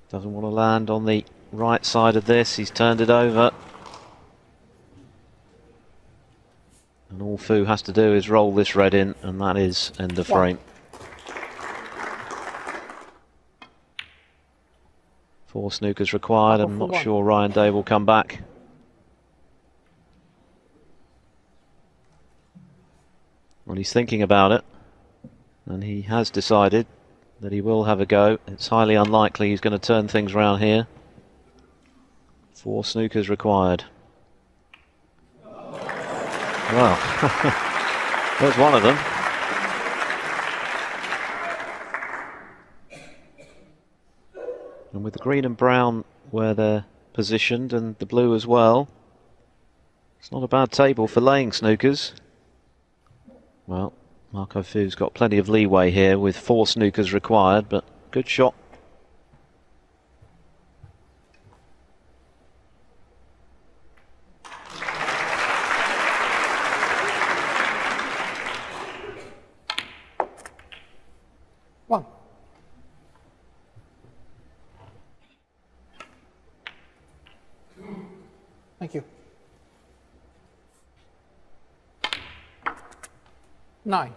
Doesn't want to land on the right side of this. He's turned it over. And all Fu has to do is roll this red in, and that is end of frame. 4 snookers required. I'm not sure Ryan Day will come back. Well, he's thinking about it, and he has decided that he will have a go. It's highly unlikely he's going to turn things around here. 4 snookers required. Well, there's one of them. And with the green and brown where they're positioned, and the blue as well, it's not a bad table for laying snookers. Well, Marco Fu's got plenty of leeway here with 4 snookers required, but good shot. One. Thank you. 9.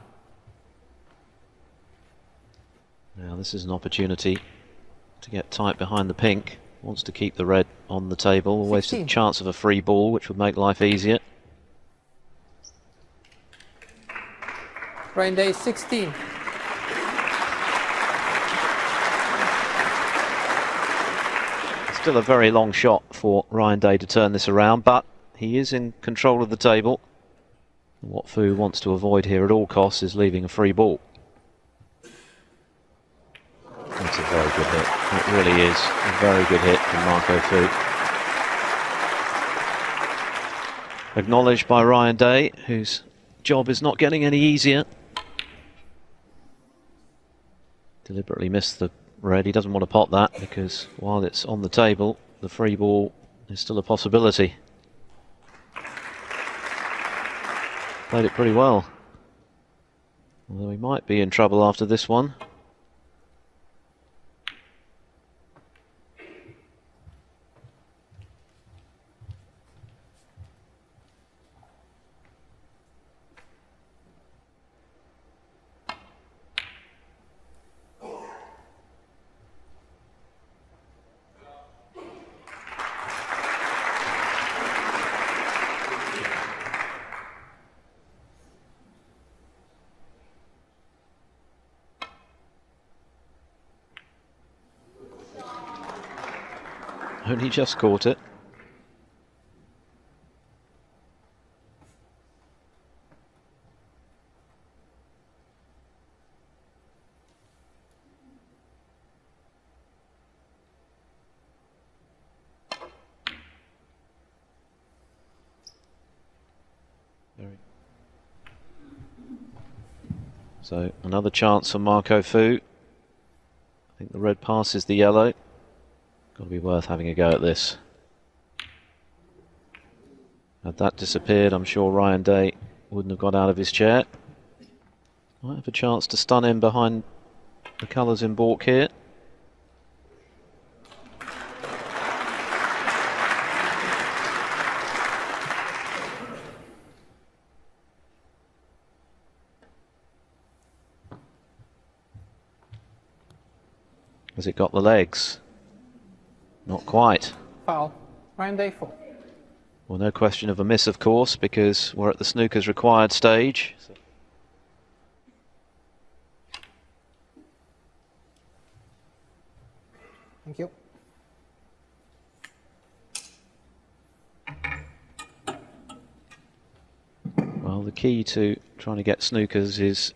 Now this is an opportunity to get tight behind the pink. Wants to keep the red on the table. Always 16. a chance of a free ball, which would make life easier. Ryan Day 16. Still a very long shot for Ryan Day to turn this around, but he is in control of the table. What Fu wants to avoid here at all costs is leaving a free ball. That's a very good hit. It really is a very good hit from Marco Fu. Acknowledged by Ryan Day, whose job is not getting any easier. Deliberately missed the red. He doesn't want to pot that because while it's on the table, the free ball is still a possibility. Played it pretty well. Although he might be in trouble after this one. Only just caught it. So another chance for Marco Fu. I think the red passes the yellow. Got to be worth having a go at this. Had that disappeared, I'm sure Ryan Day wouldn't have got out of his chair. Might have a chance to stun him behind the colours in baulk here. Has it got the legs? Not quite. Foul. Ryan Day 4. Well, no question of a miss, of course, because we're at the snookers required stage. Thank you. Well, the key to trying to get snookers is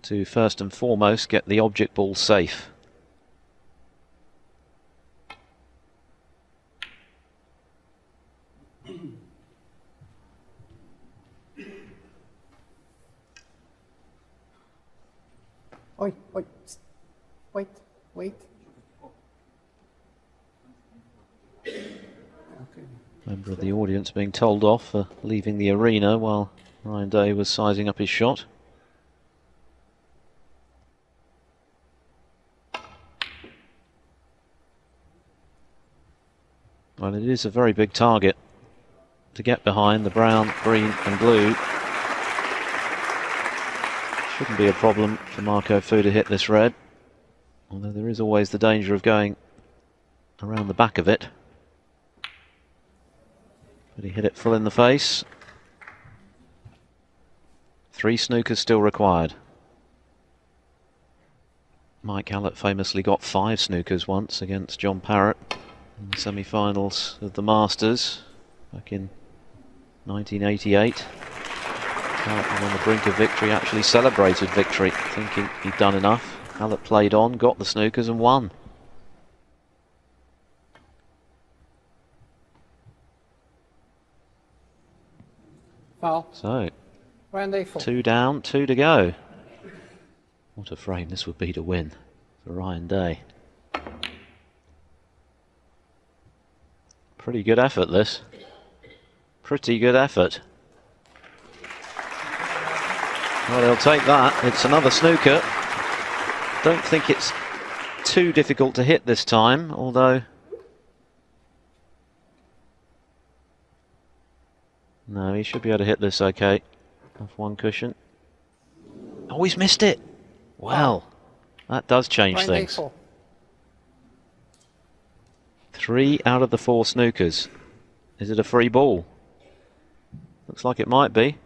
to first and foremost get the object ball safe. Oi, oi, wait, wait. Okay. Member of the audience being told off for leaving the arena while Ryan Day was sizing up his shot. Well, it is a very big target to get behind, the brown, green and blue. Shouldn't be a problem for Marco Fu to hit this red, although there is always the danger of going around the back of it. But he hit it full in the face. 3 snookers still required. Mike Hallett famously got 5 snookers once against John Parrott in the semi-finals of the Masters back in 1988. Parrott, on the brink of victory, actually celebrated victory, thinking he'd done enough. Hallett played on, got the snookers and won. Foul. So, Round A4. 2 down, 2 to go. What a frame this would be to win for Ryan Day. Pretty good effort, this. Pretty good effort. Well, they'll take that. It's another snooker. Don't think it's too difficult to hit this time, although... No, he should be able to hit this okay. Off one cushion. Oh, he's missed it! Well, that does change Round things. A4. 3 out of the 4 snookers. Is it a free ball? Looks like it might be.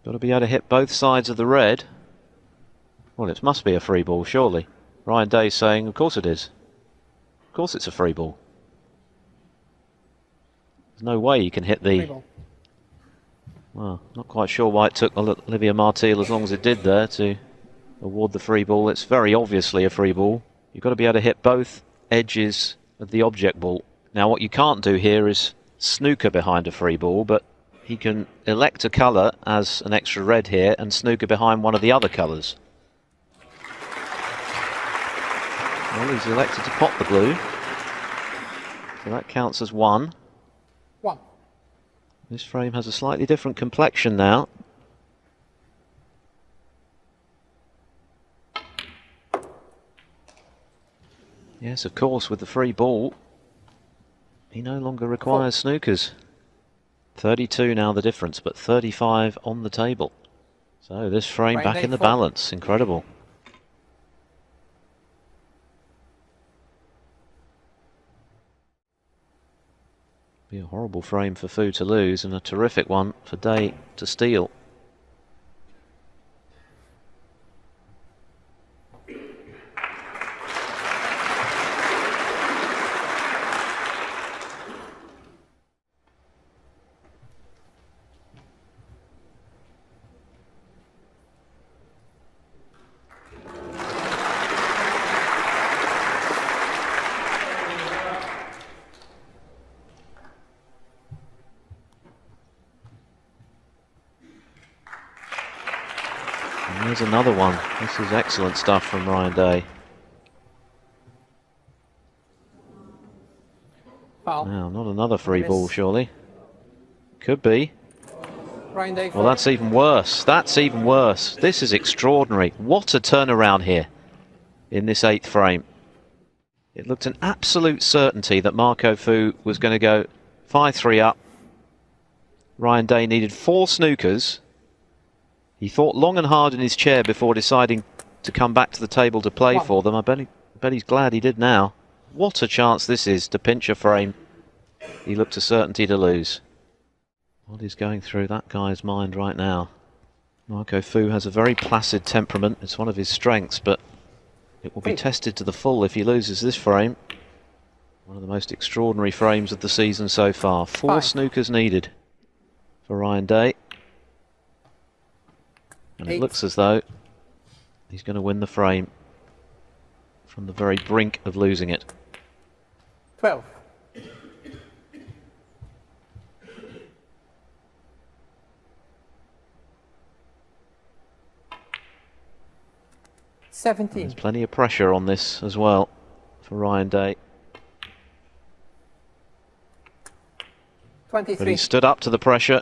Got to be able to hit both sides of the red. Well, it must be a free ball, surely. Ryan Day's saying, of course it is. Of course it's a free ball. There's no way you can hit Free the... ball. Well, not quite sure why it took Olivia Martil as long as it did there to award the free ball. It's very obviously a free ball. You've got to be able to hit both edges of the object ball. Now, what you can't do here is snooker behind a free ball, but he can elect a colour as an extra red here and snooker behind one of the other colours. Well, he's elected to pot the blue, so that counts as 1. 1. This frame has a slightly different complexion now. Yes, of course, with the free ball, he no longer requires snookers. 32 now the difference, but 35 on the table. So this frame back in the balance. Incredible. Be a horrible frame for Fu to lose and a terrific one for Day to steal. Here's another one. This is excellent stuff from Ryan Day. Foul. Now, not another free ball, surely. Could be. Round A4. Well, that's even worse. That's even worse. This is extraordinary. What a turnaround here in this 8th frame. It looked an absolute certainty that Marco Fu was going to go 5-3 up. Ryan Day needed 4 snookers. He thought long and hard in his chair before deciding to come back to the table to play for them. I bet he's glad he did now. What a chance this is to pinch a frame. He looked a certainty to lose. What is going through that guy's mind right now? Marco Fu has a very placid temperament. It's one of his strengths, but it will be tested to the full if he loses this frame. One of the most extraordinary frames of the season so far. 4 snookers needed for Ryan Day. And it looks as though he's going to win the frame from the very brink of losing it. 12. 17. There's plenty of pressure on this as well for Ryan Day. 23. But he stood up to the pressure,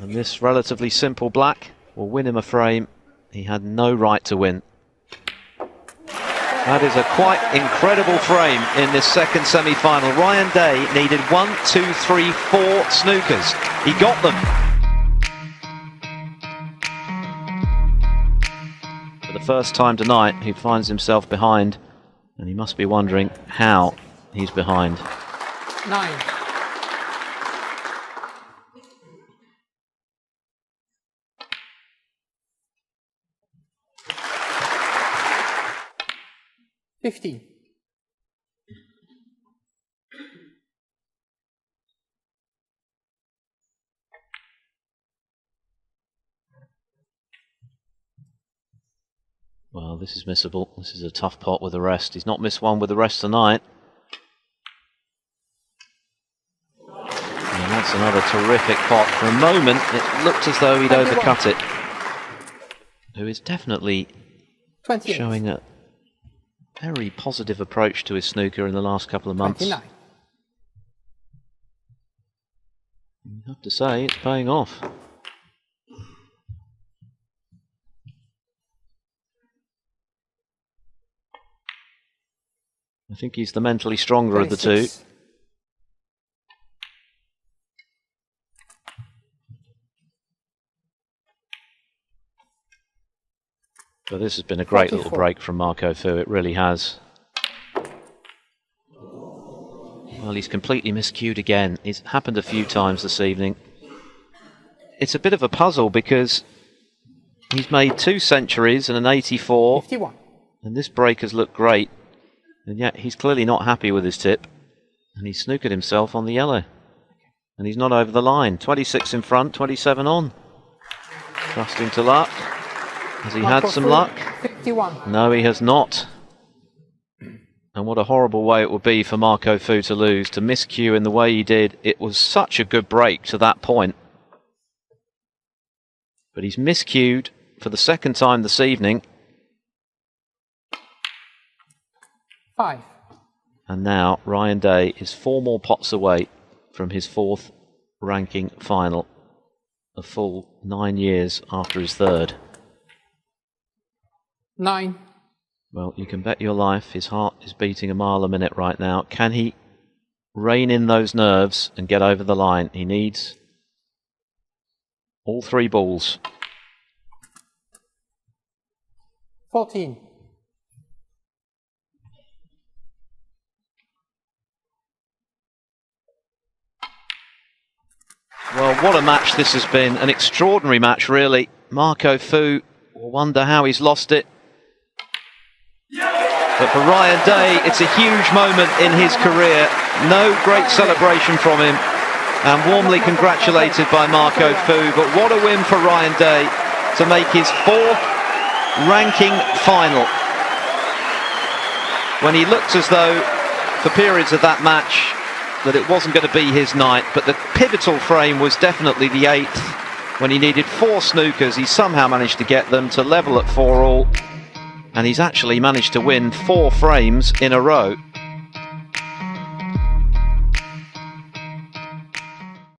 and this relatively simple black will win him a frame he had no right to win. That is a quite incredible frame in this second semi-final. Ryan Day needed 1, 2, 3, 4 snookers. He got them. For the first time tonight, he finds himself behind, and he must be wondering how he's behind. 9. $50. Well, this is missable. This is a tough pot with the rest. He's not missed one with the rest tonight. And that's another terrific pot. For a moment, it looked as though he'd overcut it. Who is definitely 28. showing a very positive approach to his snooker in the last couple of months. 29. You have to say, it's paying off. I think he's the mentally stronger 26. of the two. But this has been a great 44. little break from Marco Fu, it really has. Well, he's completely miscued again. It's happened a few times this evening. It's a bit of a puzzle because he's made 2 centuries and an 84. 51. And this break has looked great. And yet he's clearly not happy with his tip. And he's snookered himself on the yellow. And he's not over the line. 26 in front, 27 on. Trusting to luck. Has he had some luck? 51. No, he has not. And what a horrible way it would be for Marco Fu to lose, to miscue in the way he did. It was such a good break to that point. But he's miscued for the second time this evening. 5. And now Ryan Day is 4 more pots away from his 4th ranking final, a full 9 years after his 3rd. 9. Well, you can bet your life his heart is beating a mile a minute right now. Can he rein in those nerves and get over the line? He needs all 3 balls. 14. Well, what a match this has been. An extraordinary match, really. Marco Fu will wonder how he's lost it. But for Ryan Day, it's a huge moment in his career. No great celebration from him. And warmly congratulated by Marco Fu. But what a win for Ryan Day to make his 4th ranking final. When he looked as though, for periods of that match, that it wasn't going to be his night. But the pivotal frame was definitely the 8th. When he needed 4 snookers, he somehow managed to get them to level at 4 all. And he's actually managed to win 4 frames in a row.